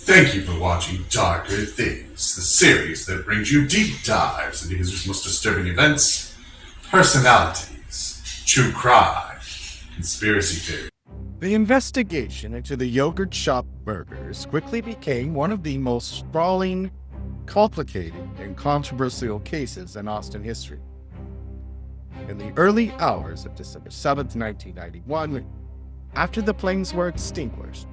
Thank you for watching Darker Things, the series that brings you deep dives into history's most disturbing events, personalities, true crime, conspiracy theories. The investigation into the yogurt shop murders quickly became one of the most sprawling, complicated, and controversial cases in Austin history. In the early hours of December 7th, 1991, after the flames were extinguished,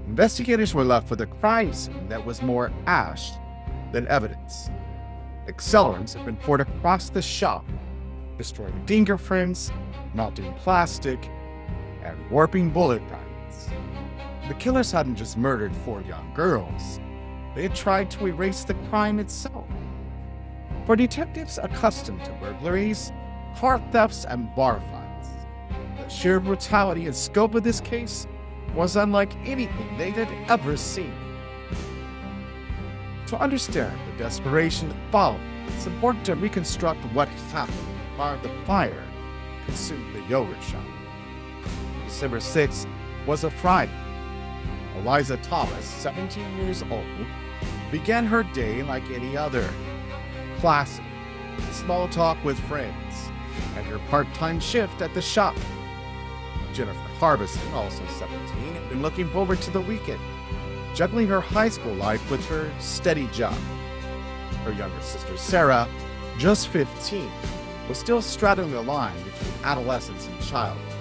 investigators were left with a crime scene that was more ash than evidence. Accelerants had been poured across the shop, destroying fingerprints, melting plastic, and warping bullet fragments. The killers hadn't just murdered 4 young girls, they had tried to erase the crime itself. For detectives accustomed to burglaries, car thefts, and bar fights, the sheer brutality and scope of this case was unlike anything they had ever seen. To understand the desperation that followed, it's important to reconstruct what happened while the fire consumed the yogurt shop. December 6th was a Friday. Eliza Thomas, 17 years old, began her day like any other. Classic, small talk with friends, and her part-time shift at the shop. Jennifer Harbison, also 17, had been looking forward to the weekend, juggling her high school life with her steady job. Her younger sister, Sarah, just 15, was still straddling the line between adolescence and childhood.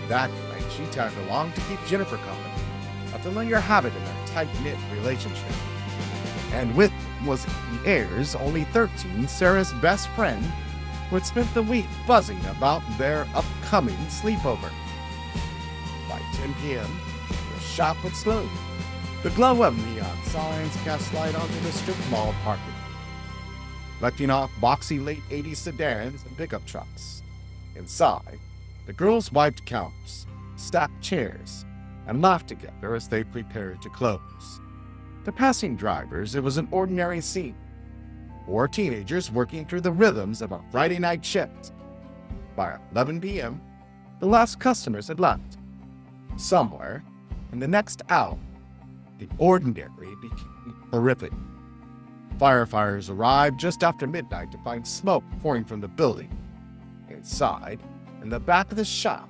That night, she tagged along to keep Jennifer company, a familiar habit in their tight-knit relationship. And with them was Amy Ayers, only 13, Sarah's best friend, who had spent the week buzzing about their upcoming sleepover. By 10 p.m., the shop would slow. The glow of neon signs cast light onto the strip mall parking, letting off boxy late 80s sedans and pickup trucks. Inside, the girls wiped counters, stacked chairs, and laughed together as they prepared to close. To passing drivers, it was an ordinary scene. 4 teenagers working through the rhythms of a Friday night shift. By 11 p.m., the last customers had left. Somewhere, in the next hour, the ordinary became horrific. Firefighters arrived just after midnight to find smoke pouring from the building. Inside, in the back of the shop,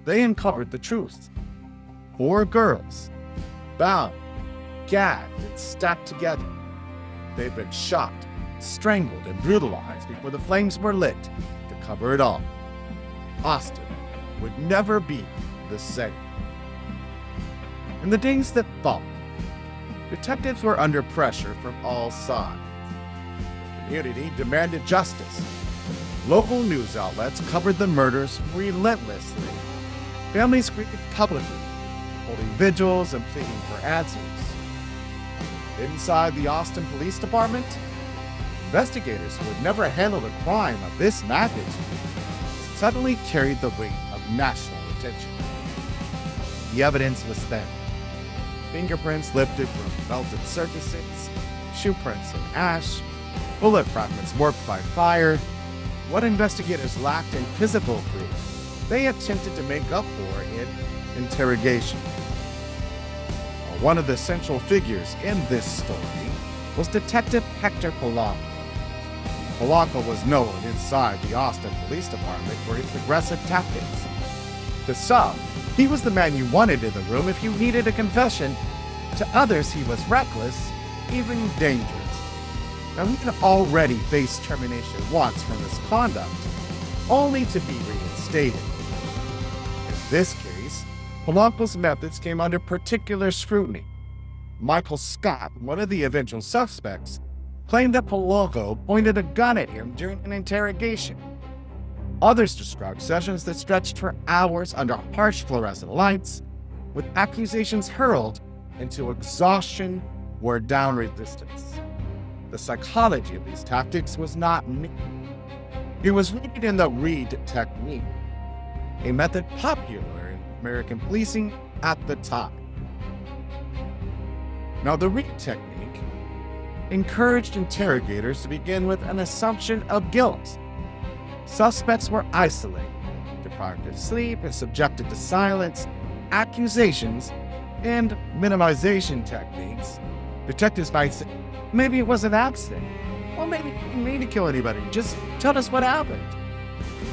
they uncovered the truth. 4 girls, bound, gagged, and stacked together. They'd been shot, strangled, and brutalized before the flames were lit to cover it all. Austin would never be the same. In the days that followed, detectives were under pressure from all sides. The community demanded justice. Local news outlets covered the murders relentlessly. Families grieved publicly, holding vigils and pleading for answers. Inside the Austin Police Department, investigators who had never handled a crime of this magnitude suddenly carried the weight of national attention. The evidence was thin. Fingerprints lifted from melted surfaces, shoe prints in ash, bullet fragments warped by fire. What investigators lacked in physical proof, they attempted to make up for in interrogation. One of the central figures in this story was Detective Hector Polanco. Polanco was known inside the Austin Police Department for his aggressive tactics. To some, he was the man you wanted in the room if you needed a confession. To others, he was reckless, even dangerous. Now, he had already faced termination once for misconduct, only to be reinstated. In this case, Polanco's methods came under particular scrutiny. Michael Scott, one of the eventual suspects, claimed that Polanco pointed a gun at him during an interrogation. Others described sessions that stretched for hours under harsh fluorescent lights, with accusations hurled into exhaustion or down resistance. The psychology of these tactics was not new. It was rooted in the Reed technique, a method popular in American policing at the time. Now, the Reed technique encouraged interrogators to begin with an assumption of guilt. Suspects were isolated, deprived of sleep, and subjected to silence, accusations, and minimization techniques, detectives might say, maybe it was an accident. Well, maybe he didn't mean to kill anybody. Just tell us what happened.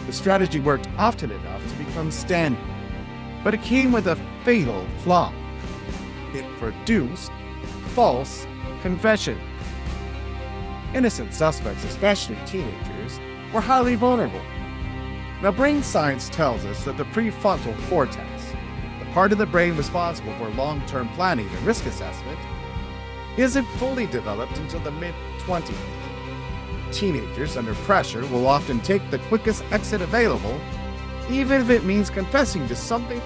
The strategy worked often enough to become standard, but it came with a fatal flaw. It produced false confession. Innocent suspects, especially teenagers, were highly vulnerable. Now, brain science tells us that the prefrontal cortex, the part of the brain responsible for long-term planning and risk assessment, isn't fully developed until the mid-20s. Teenagers under pressure will often take the quickest exit available, even if it means confessing to something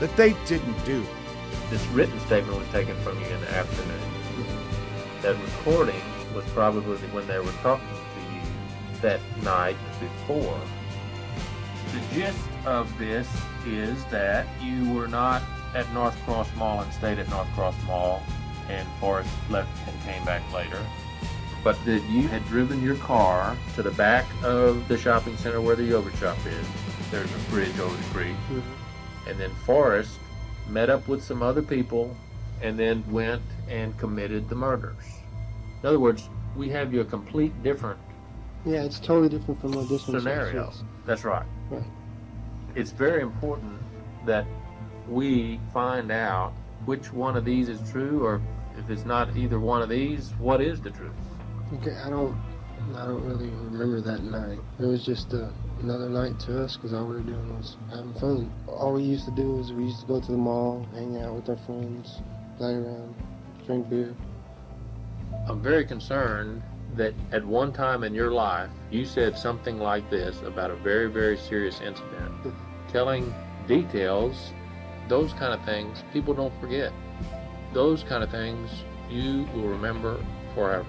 that they didn't do. This written statement was taken from you in the afternoon. That recording was probably when they were talking to you that night before. The gist of this is that you were not at North Cross Mall and stayed at North Cross Mall, and Forrest left and came back later, but that you had driven your car to the back of the shopping center where the yogurt shop is. There's a bridge over the creek. And then Forrest met up with some other people and then went and committed the murders. In other words, we have you a complete different Yeah, it's totally different from what this one scenario. says. That's right. Right. It's very important that we find out which one of these is true, or if it's not either one of these, what is the truth? Okay, I don't really remember that night. It was just another night to us because all we were doing was having fun. All we used to do was we used to go to the mall, hang out with our friends, play around, drink beer. I'm very concerned that at one time in your life, you said something like this about a very, very serious incident. Telling details, those kind of things, people don't forget. Those kind of things you will remember forever.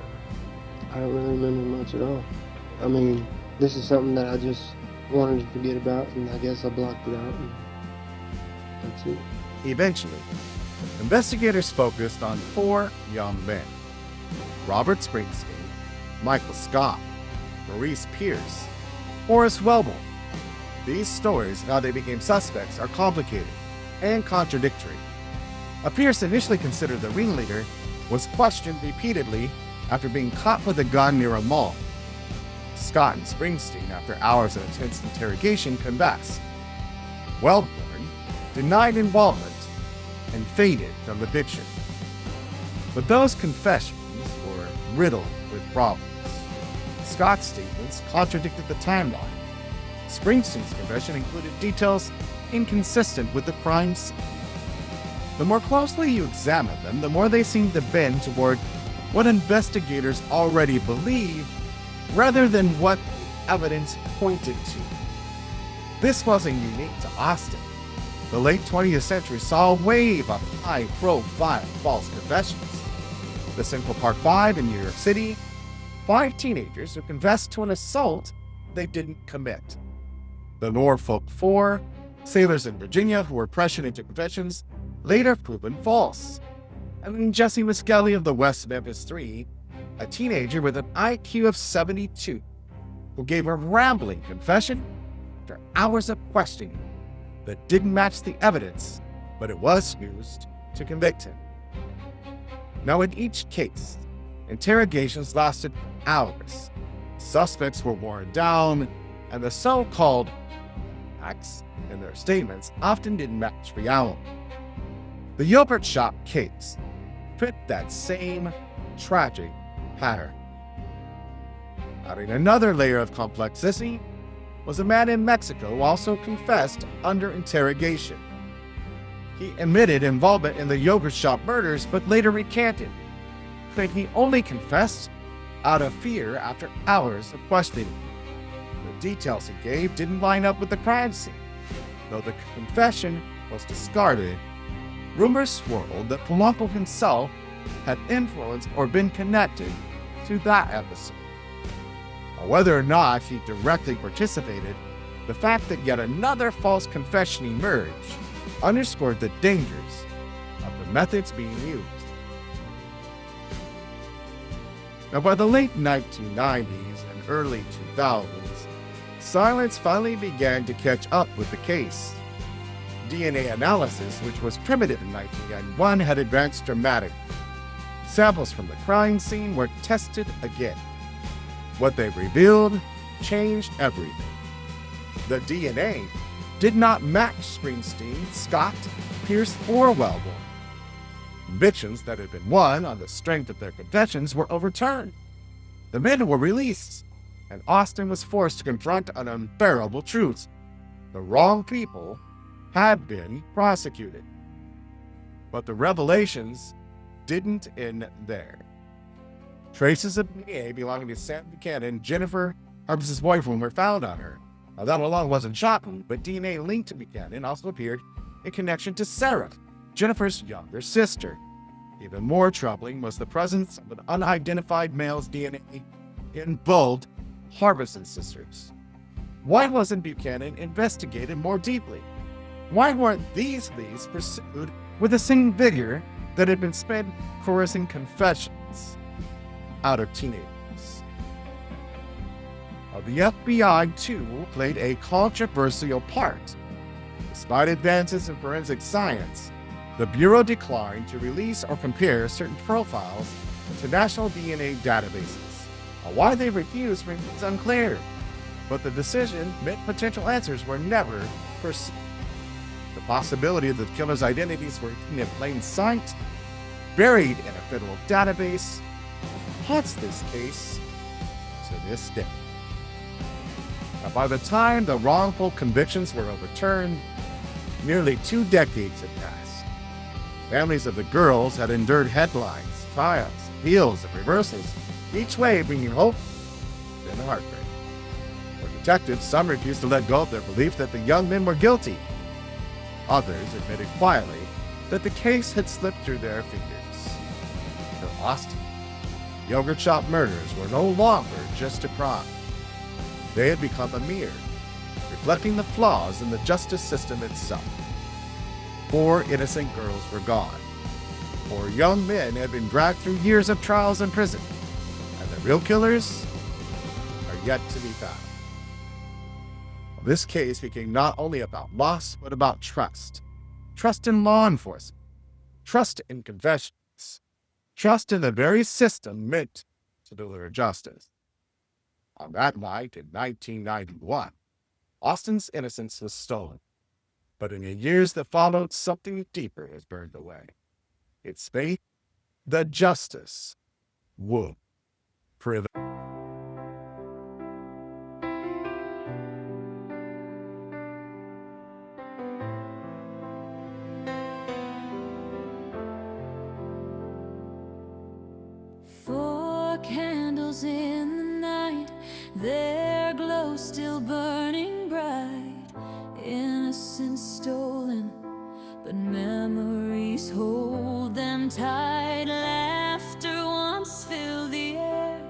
I don't really remember much at all. I mean, this is something that I just wanted to forget about, and I guess I blocked it out, and that's it. Eventually, investigators focused on 4 young men: Robert Springsteen, Michael Scott, Maurice Pierce, Horace Welborn. These stories and how they became suspects are complicated and contradictory. Pierce, initially considered the ringleader, was questioned repeatedly after being caught with a gun near a mall. Scott and Springsteen, after hours of intense interrogation, confessed. Welborn denied involvement and faded from the picture. But those confessions were riddled with problems. Scott's statements contradicted the timeline. Springsteen's confession included details inconsistent with the crime scene. The more closely you examine them, the more they seem to bend toward what investigators already believe, rather than what the evidence pointed to. This wasn't unique to Austin. The late 20th century saw a wave of high-profile false confessions. The Central Park Five in New York City, 5 teenagers who confessed to an assault they didn't commit. The Norfolk Four, sailors in Virginia who were pressured into confessions, later proven false. And Jesse Miskelly of the West Memphis Three, a teenager with an IQ of 72, who gave a rambling confession after hours of questioning that didn't match the evidence, but it was used to convict him. Now, in each case, interrogations lasted hours. Suspects were worn down, and the so-called facts in their statements often didn't match reality. The yogurt shop case fit that same tragic pattern. Adding another layer of complexity was a man in Mexico who also confessed under interrogation. He admitted involvement in the yogurt shop murders, but later recanted, claiming he only confessed out of fear after hours of questioning. The details he gave didn't line up with the crime scene. Though the confession was discarded, rumors swirled that Polanco himself had influenced or been connected to that episode. Now, whether or not he directly participated, the fact that yet another false confession emerged underscored the dangers of the methods being used. Now, by the late 1990s and early 2000s, silence finally began to catch up with the case. DNA analysis, which was primitive in 1991, had advanced dramatically. Samples from the crime scene were tested again. What they revealed changed everything. The DNA did not match Springsteen, Scott, Pierce, or Wellborn. Convictions that had been won on the strength of their confessions were overturned. The men were released, and Austin was forced to confront an unbearable truth. The wrong people had been prosecuted. But the revelations didn't end there. Traces of DNA belonging to Sam Buchanan, Jennifer Harbison's boyfriend, were found on her. Now, that alone wasn't shocking, but DNA linked to Buchanan also appeared in connection to Sarah, Jennifer's younger sister. Even more troubling was the presence of an unidentified male's DNA in both Harbison sisters. Why wasn't Buchanan investigated more deeply? Why weren't these leads pursued with the same vigor that had been spent coercing confessions out of teenagers? The FBI, too, played a controversial part. Despite advances in forensic science, the Bureau declined to release or compare certain profiles to national DNA databases. Why they refused remains unclear, but the decision meant potential answers were never pursued. The possibility that the killers' identities were hidden in plain sight, buried in a federal database, haunts this case to this day. Now, by the time the wrongful convictions were overturned, nearly 2 decades had passed. Families of the girls had endured headlines, trials, appeals, and reversals, each way bringing hope and heartbreak. For detectives, some refused to let go of their belief that the young men were guilty. Others admitted quietly that the case had slipped through their fingers. For Austin, yogurt shop murders were no longer just a crime. They had become a mirror, reflecting the flaws in the justice system itself. 4 innocent girls were gone. 4 young men had been dragged through years of trials in prison, and the real killers are yet to be found. This case became not only about loss, but about trust. Trust in law enforcement. Trust in confessions. Trust in the very system meant to deliver justice. On that night in 1991, Austin's innocence was stolen. But in the years that followed, something deeper has burned away. Its faith, the justice, would prevail. Four candles in the night, their glow still burning bright. Innocence stolen, but memories hold them tight. Laughter once filled the air,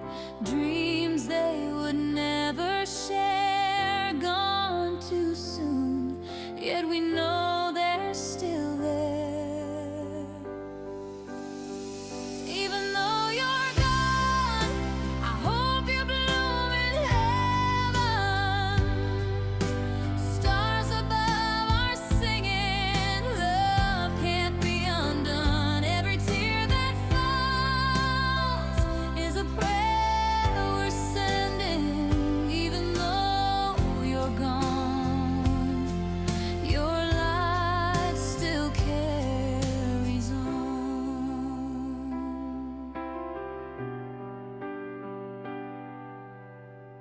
dreams they would never share. Gone too soon, yet we know they're still there. Even though you're gone, I hope you bloom in heaven. Stars above are singing, love can't be undone. Every tear that falls is a prayer we're sending. Even though you're gone, your light still carries on.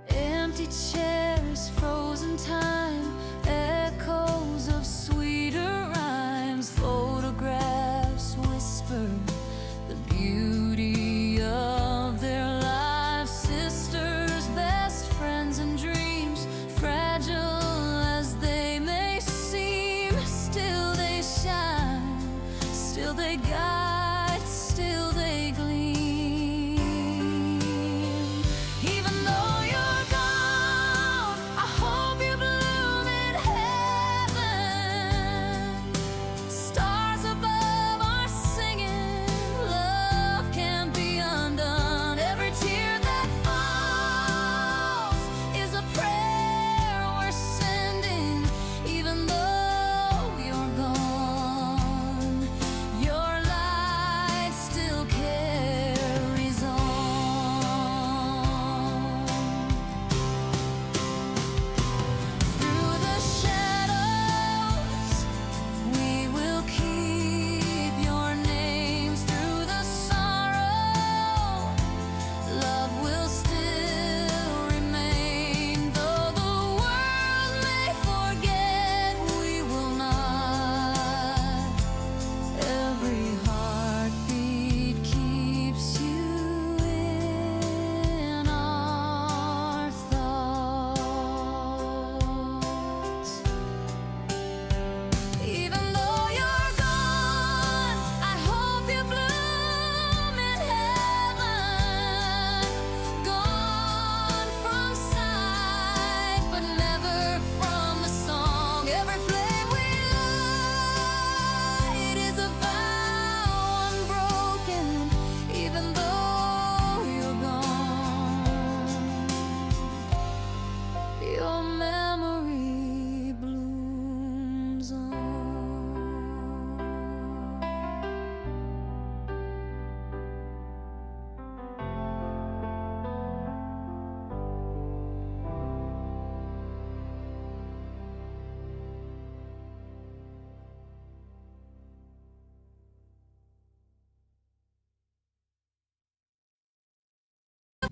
Empty chairs, frozen time, echoes of sweeter rhymes, photographs whisper the beauty of their lives. Sisters, best friends, and dreams, fragile as they may seem, still they shine, still they guide, still they gleam. Even though you're gone,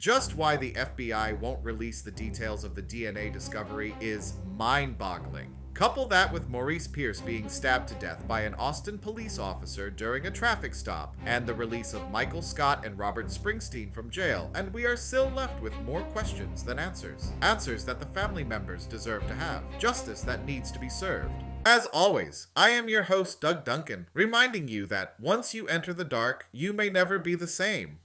Just why the FBI won't release the details of the DNA discovery is mind-boggling. Couple that with Maurice Pierce being stabbed to death by an Austin police officer during a traffic stop, and the release of Michael Scott and Robert Springsteen from jail, and we are still left with more questions than answers. Answers that the family members deserve to have. Justice that needs to be served. As always, I am your host, Doug Duncan, reminding you that once you enter the dark, you may never be the same.